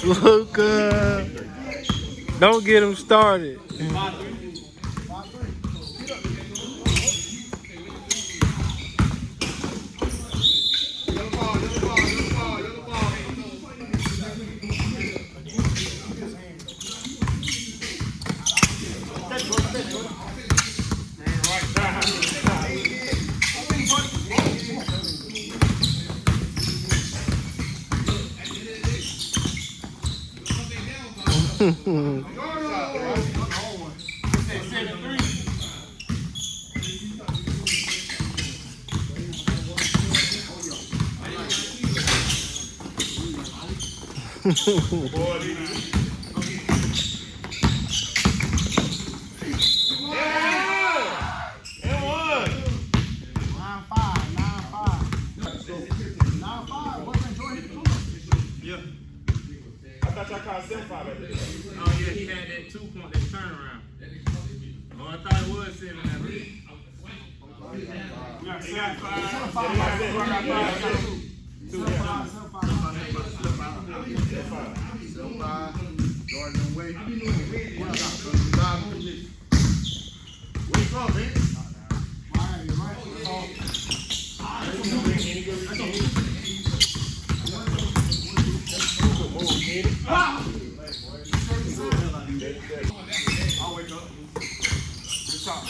Luka. Don't get him started. Oh yeah, he had that 2 point, that turnaround. Oh, I thought it was 7 at least. Yeah, 7-5. Jordan Wade. Where you from, man? I'll wake up. Good talk.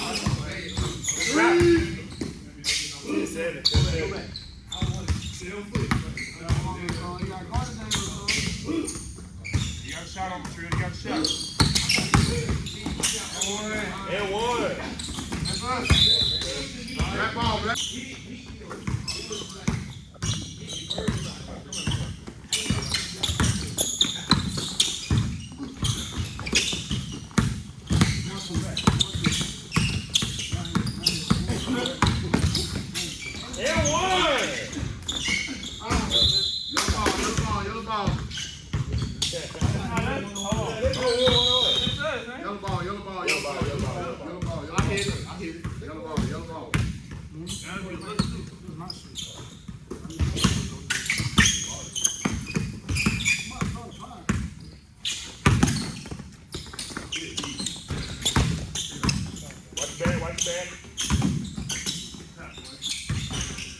You got a shot on the tree. You got a shot. And one. That's us. Black ball, black.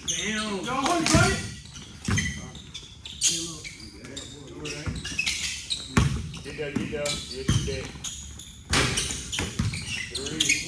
Damn. Get there. Yes, you did. 3.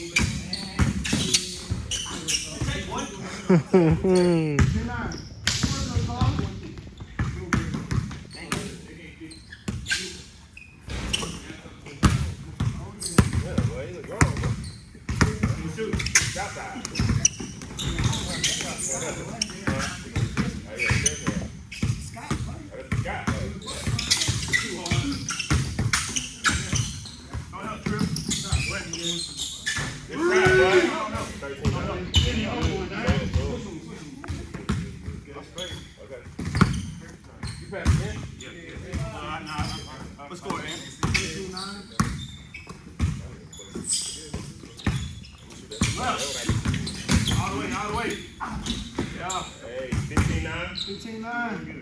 Let's go, man. All the way. Yeah. Hey, 15-9. 15-9.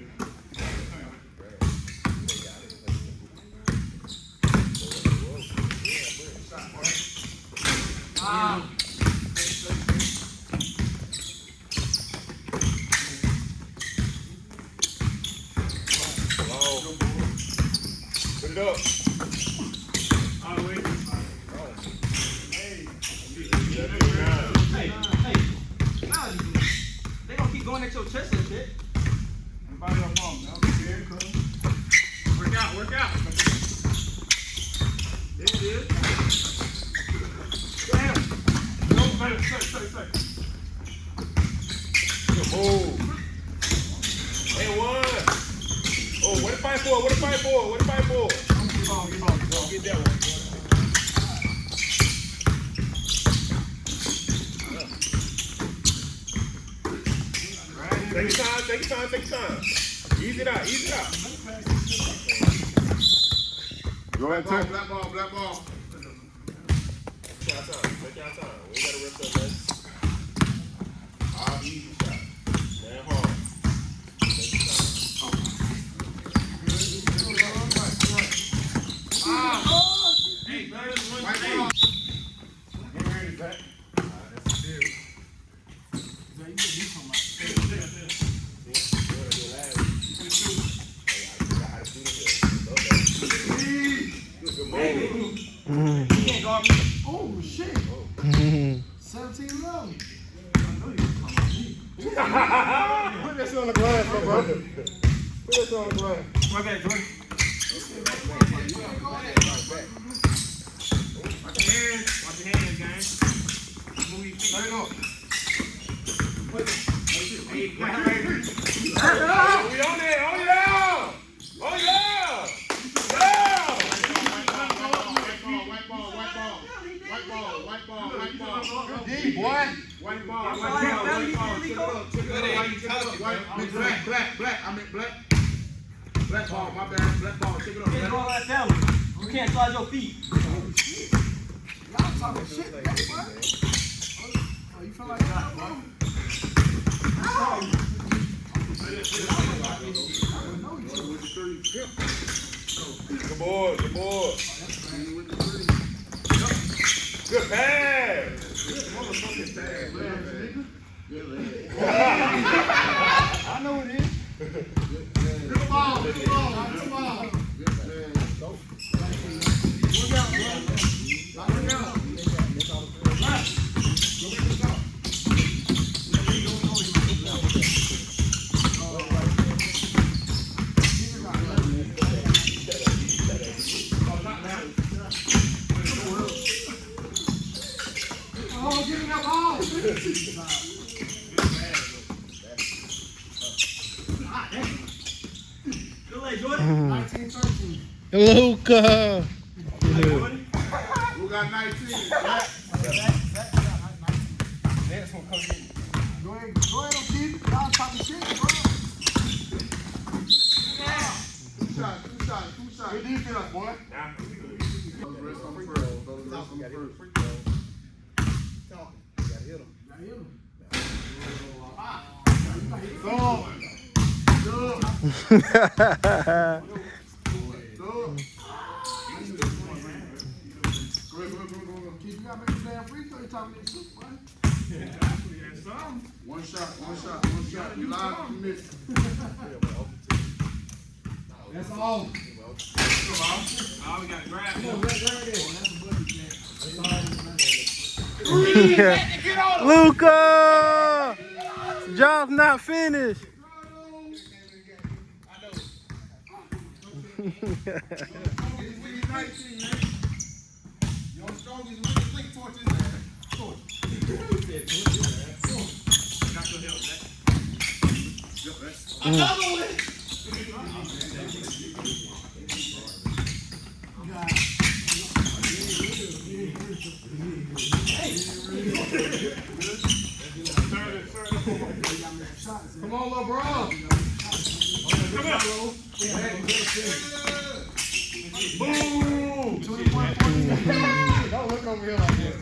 Put it up. All the way. Hey. They gonna keep going at your chest and shit. Everybody up on, man. Work out. There it is. Damn. No, say. Oh. And one. Oh, what to fight for? Get that one. Take your time. Ease it out. Go ahead, black ball. Take your time. We ain't gotta rip that, man. All easy shot. Damn hard. Take your time. back. Oh shit. 17 low. Put this on the glass, my brother. Put this on the glass. My bad, Jordan. Watch your hands, guys. Move your feet. Straight up. Hey, right here. We on there. Oh, yeah. Oh, yeah. Yeah. White ball. D, boy. White ball. Black. I meant black. Black ball, my bad. Black ball. Check it up. You can't slide your feet. Y'all talking shit today, boy. Oh, you feel like that, bro? Good boy. Good pass. I know it is. Good ball. Oh, give me that ball. Good leg, Jordan. 19-13. Luca. Who got 19? Black. Go ahead, O'Keefe. Y'all talking shit, bro. Two shots. Good defense, boy. Rest on first. Keith, you gotta make this damn free throw. You talking this shit, boy. One shot. You live from this. That's all. Oh, we got to grab him. Luca. Job's not finished. Come on, little bro. Boom! 21-14. Don't look over here like this.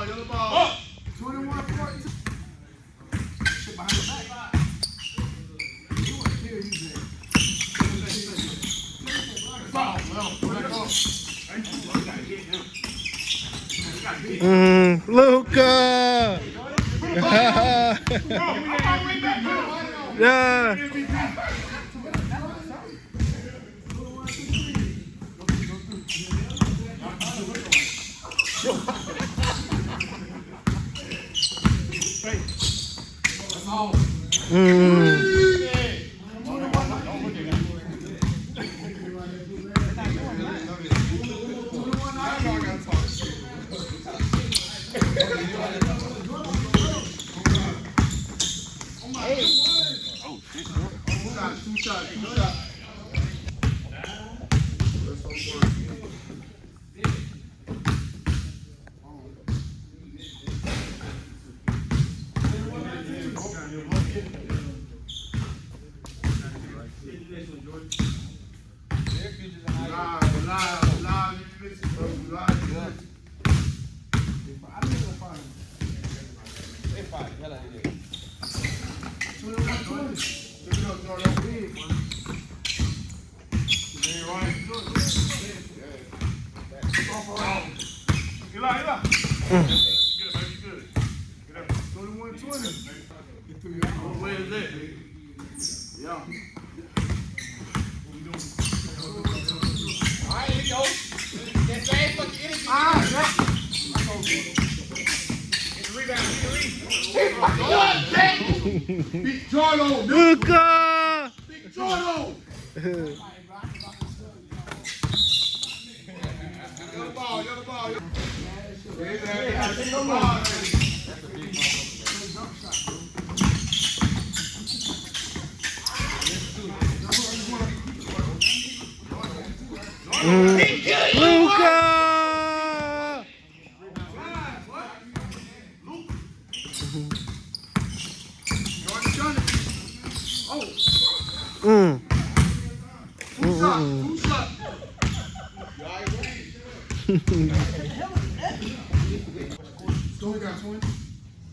Yellow ball. 21-14. Shit behind the back. You want to kill you, Jay. Luca. Yeah. That's all. Two shots. Check it out, Jordan. Big, man. You ain't right. Eli. Good, baby, good. Get up. 21-20. Get through your Where is that? Yeah. Alright, here you go. That same fucking energy. Get the rebound, Big Jordan. Luka! Big Jordan. Yellow ball. Luka! Two shot. So we got 20.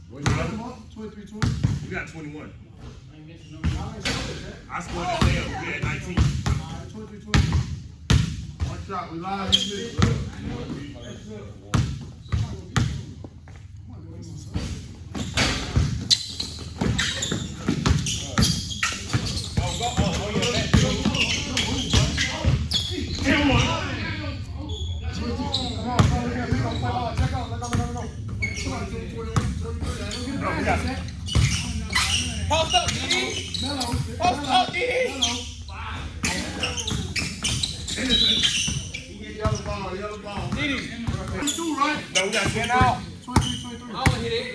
What you got? 23-20. We got 21. I scored that layup. We had 19. 23-20. One shot. We live in this. Post up, DD. Post up, DD. Yellow ball. DD. Two, right? No, we got 10 out. 23-23. I want to hit it.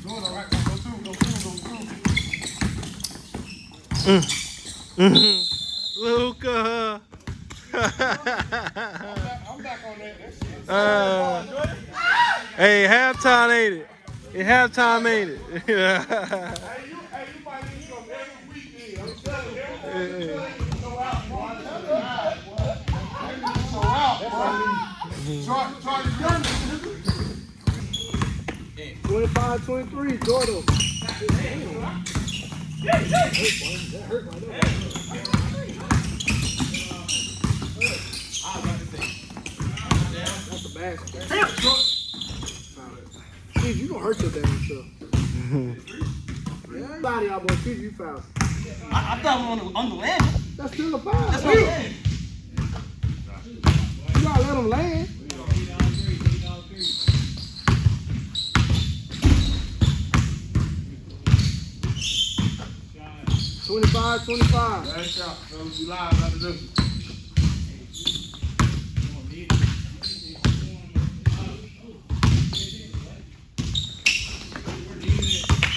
Jordan, right? Go through. Luka! I'm back on that. Hey, halftime ain't it? It's halftime ain't it? Hey, you might need to go every weekend. I'm telling you. Charlie Young. 25-23, Jordan. That's a basket. Steve, you gonna hurt your damn self. Yeah, body out, boy. Steve, you foul. I thought we were on the land. That's still a foul. That's what I'm saying. You gotta let him land. $25-25. Last shot. So we live after this.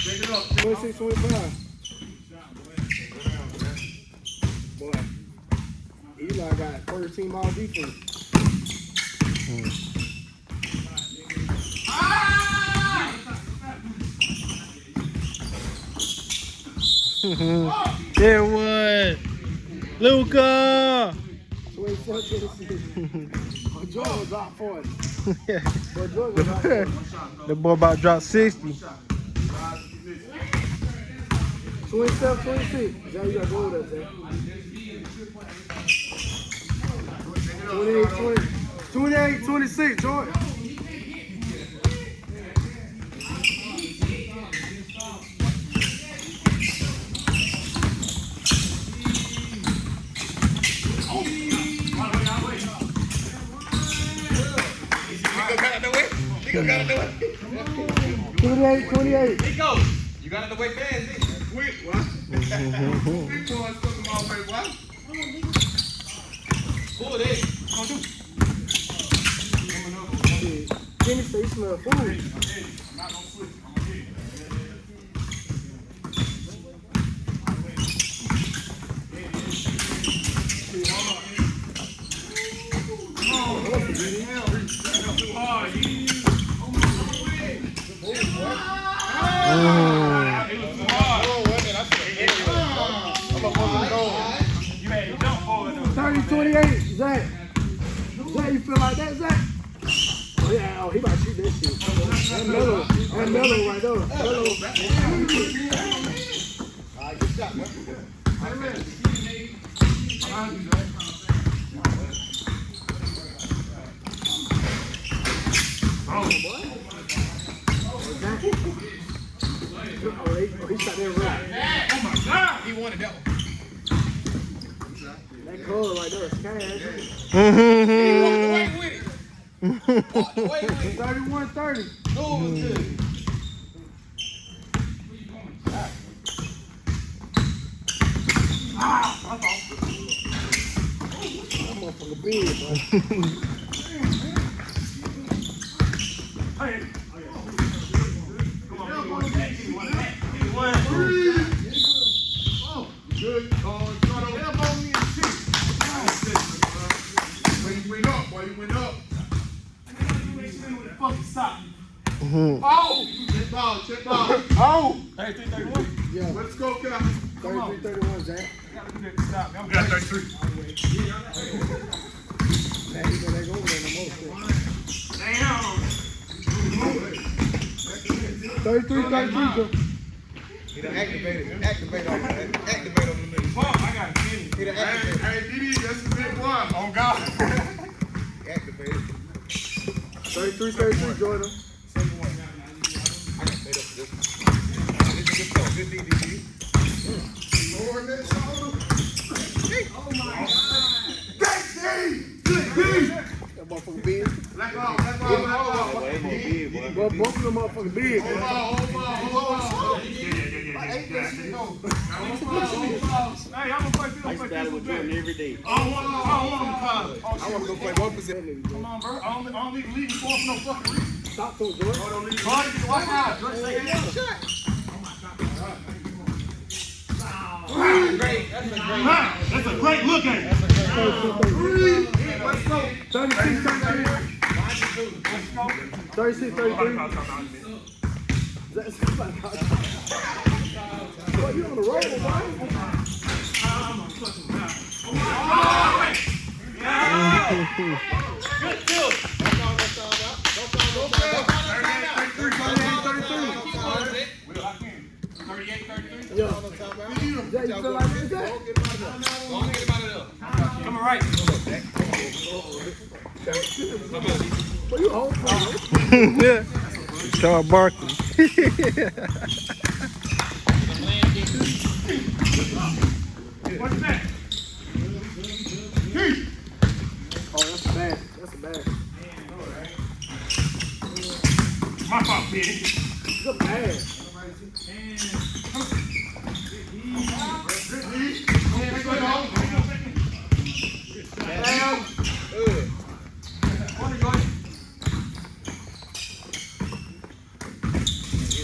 Take it up. 26-25. Boy, Eli got first team all defense. There was Luka! 24-26. Jordan dropped 40. Boy, Jordan dropped 40. The boy about to drop 60. 27-26. Zach, you gotta go with that, Zach. 28-26, Jordan. Nico got it the way. 28-28. Nico, you got it the way fast, didn't you? Quick, what? Big boy stuck my way, what? Pull it in. Come on, do. Jimmy say he smell food. I'm not gonna switch. I'm gonna hit it. You had to jump forward though. 30-28, Zach. Zach, you feel like that, Zach? Oh, yeah, he about to shoot that shit. That mellow right there. Mellow. shot, man. He shot that right. Oh my God. He wanted that one. That color right there is cash. He walked away with it. Walked away with it. 31-30. No, it was good. That motherfucker big, bro. Good. Elbow me and shit. When you went up, boy, you went up. Oh! Check ball. Oh! 33-31. Yeah, Let's go, Cap. 33-31, Zach. We got 33. Man, he gonna go over there no more. Damn. 33-33. He done activated on the nigga. Fuck, I got a feeling. He done activated. Hey, Didi, that's a big one. Oh, God. Activated. 33-33, Jordan. I got made up for this one. This is good stuff. Good DDG. Lord, that's all. That motherfucker big. Black ball, black ball, black ball. But both of them motherfuckers big, man. Hold on. Hey, I'm gonna play this. I used to battle with Jordan every day. I don't want him to call. I want to go play one position. Come on, bro. I don't need to leave you for no fucking reason. Stop to it, Jordan. Watch out. Drake, say it. That's a great look at it. 36-33. Boy, you on the road, boy. Good kill. Yeah. Zach, you feel like that? Coming right. Boy, you home for Yeah. Charles Barkley. What's that? Oh, that's bad. That's bad. My fault, Petey. That's bad.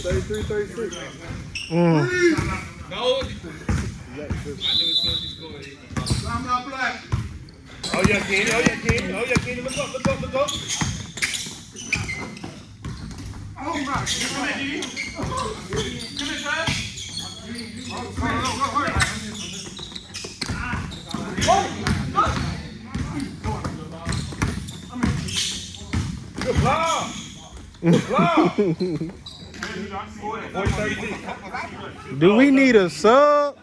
Thirty-three, 36. No. I'm not black. Oh, yeah, Kenny. Oh, yeah, Kenny. Oh, yeah, Kenny. Look up. Oh, my. Come here, Didi. Come here, Trav. Good ball. Do we need a sub?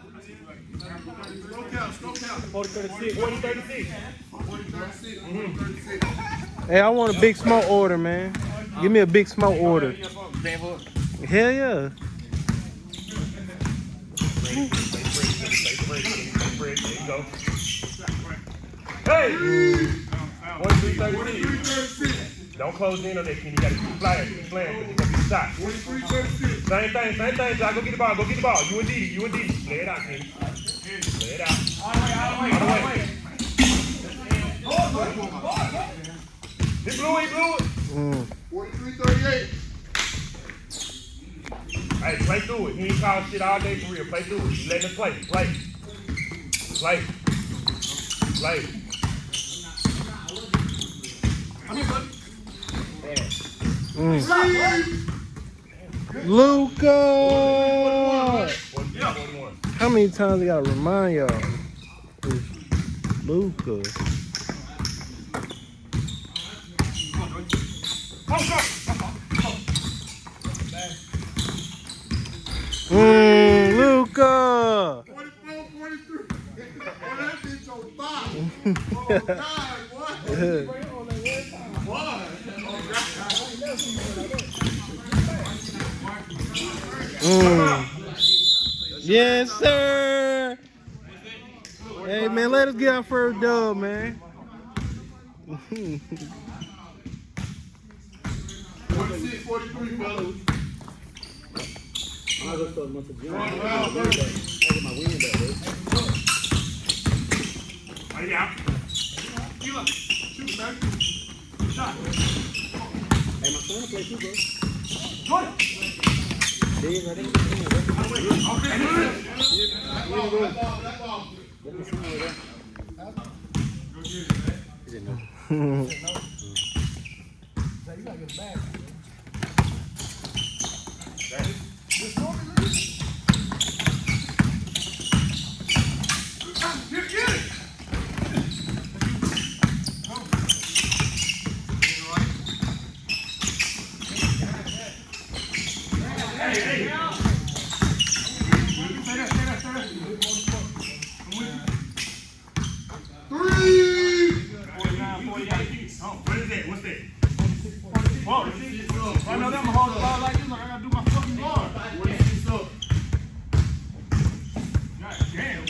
40-36. Hey, I want a big smoke order, man. Give me a big smoke order. Hell yeah. Hey! 43-36. Don't close in on that, Kenny. You gotta keep playing because you're gonna be shot. 43-36. Same thing, Jack. Go get the ball. You and Didi. Play it out, Kenny. Play it out. All the way. He blew it. 43-38. Hey, play through it. He ain't calling shit all day for real. Play through it. He's letting us play. Come here, buddy. Luka! 41. How many times I gotta remind y'all? It's Luka. Luka! Yes, sir. Hey, man, let us get our first dub, man. 46, 43, fellas. Right out. Shoot, baby. Shot. Hey, my son play too, bro. Jordan. You gotta get it back. Just throw it, Lee. Get it! What is that? What's that? I know that I'm gonna hold the ball like this, like I gotta do my fucking guard. God damn.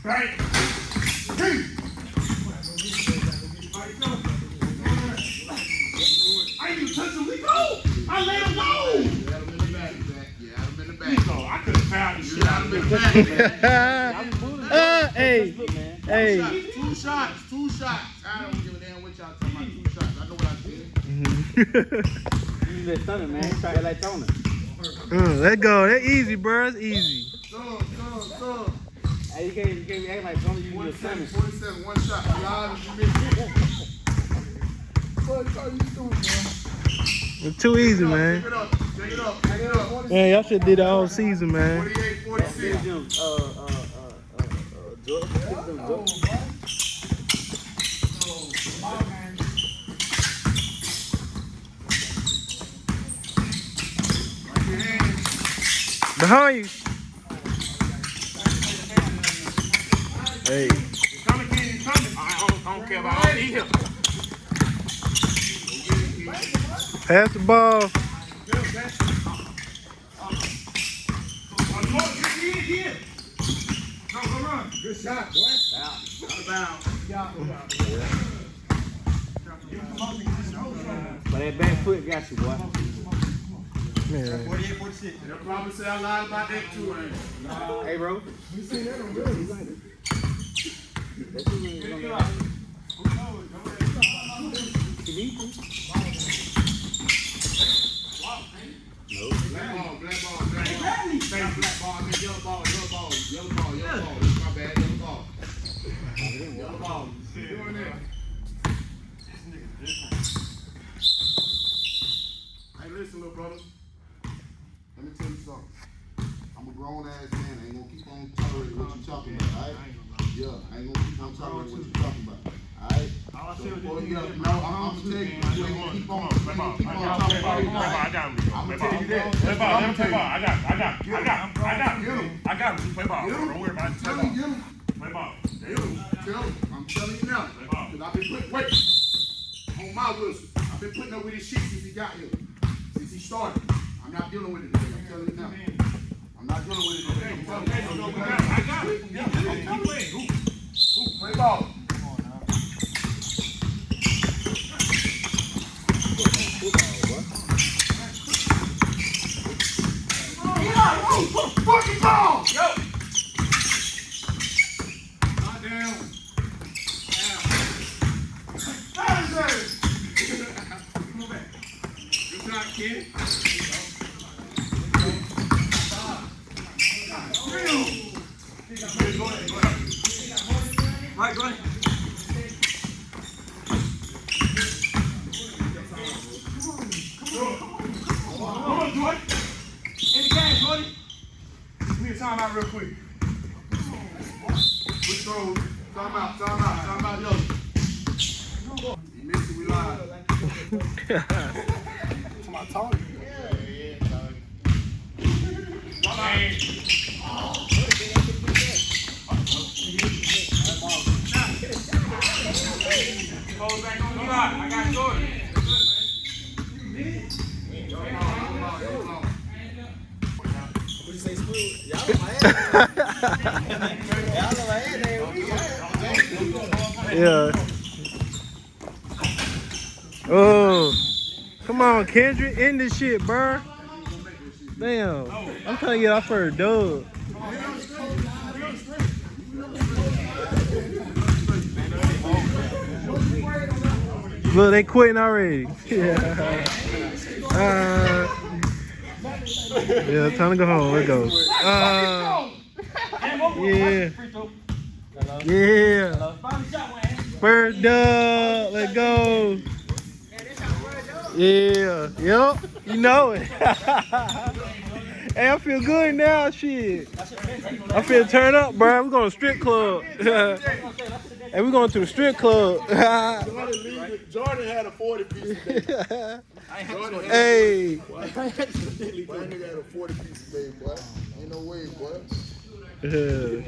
Right. I ain't even touch him. Let go. I let him go. You had him in the back, Jack. You had him in the back. So I could have found this You shit had out him of in the there. back, man. Hey, hey. Two shots. I don't give a damn what y'all talking about. 2 shots. I know what I did. You let Thunder, man. Try it like Thunder. Let go. That easy, bro. It's easy. So. Hey, you can't be acting like Thunder. You just 47, Thunder. 47, 1 shot. You obviously missed it. What are you doing, man? It's too easy, man. Take it up. Man, y'all should did the whole season, man. 48, 46. Behind you. Hey. He's coming, kid. He's coming. I don't care about all these. Pass the ball. Good shot, boy. But that back foot got you, boy. Man. 48, 46. They'll probably say I lied about that too, man. Hey, bro. We seen that on video. Black ball. I mean yellow ball. That's my bad, yellow ball. Yellow ball. Doing that. Hey, listen, little brother. Let me tell you something. I'm a grown ass man. I ain't gonna keep on tolerating what you talking about, alright? Yeah, I ain't gonna keep on tolerating what you talking about. Alright? So before you I'm gonna tell you, you ain't gonna keep on talking about it. I got him. I'm gonna tell you that. Play ball. Let him play ball. I got him. Play ball. Get him. Don't worry about it. Tell him, get him. Play ball. Tell him. I'm telling you now. Because I've been putting, wait, on my Wilson. I've been putting up with his shit since he got here. Since he started. I'm not dealing with it today. I'm telling you now. I'm not dealing with it today. I'm telling you. I got it. Yeah, Play ball. Fucking ball! Yo! Not down. Good shot, kid. Right, go ahead. Come on, Jordan. In the game, Jordan. Give me a timeout real quick. Which throw? Time out, yo. He missed it, we live. To my Tony. Yeah, dog. Close back on the block. I got Jordan. Yeah. Oh. Come on, Kendrick. End this shit, bro. Damn. I'm trying to get off for a dub. Look, they quitting already. Yeah. Yeah, time to go home. Let's go. Yeah. Yeah. First dub. Let's go. Yeah. Yep. You know it. Hey, I feel good now. Shit. I feel turn up, bro. We're going to strip club. Hey, we're going to the strip club. Jordan had a 40-piece today. Hey. My nigga had a 40-piece today, boy. Ain't no way, boy. Yeah.